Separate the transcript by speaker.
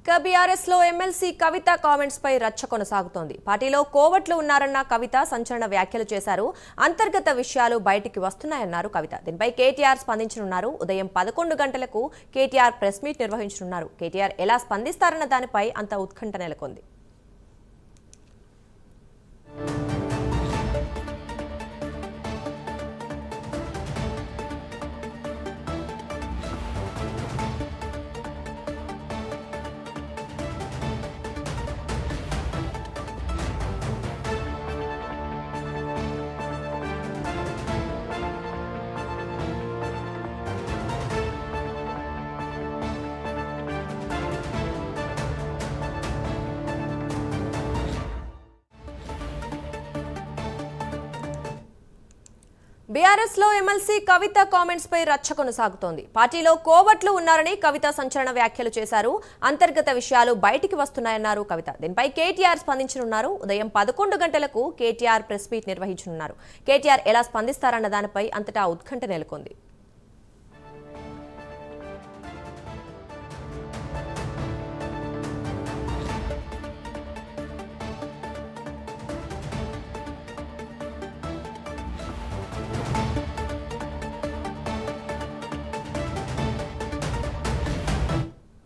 Speaker 1: BRS లో MLC కవిత comments పై రచ్చ కొనసాగుతోంది. పార్టీలో కోవట్లు ఉన్నారన్న కవిత సంచలన వ్యాఖ్యలు చేశారు. అంతర్గత విషయాలు బయటికి వస్తున్నాయన్నారు కవిత. దీనిపై కేటీఆర్ స్పందించనున్నారు. ఉదయం 11 గంటలకు కేటీఆర్ ప్రెస్ మీట్ నిర్వహించనున్నారు. కేటీఆర్ ఎలా స్పందిస్తారన్న దానిపై అంత ఉత్కంఠ నెలకొంది. బీఆర్ఎస్ లో ఎమ్మెల్సీ కవిత కామెంట్స్ పై రచ్చ కొనసాగుతోంది. పార్టీలో కోవట్లు ఉన్నారని కవిత సంచలన వ్యాఖ్యలు చేశారు. అంతర్గత విషయాలు బయటికి వస్తున్నాయన్నారు కవిత. దీనిపై కేటీఆర్ స్పందించనున్నారు. ఉదయం 11 గంటలకు కేటీఆర్ ప్రెస్ మీట్ నిర్వహించనున్నారు. కేటీఆర్ ఎలా స్పందిస్తారన్న దానిపై అంతటా ఉత్కంఠ నెలకొంది.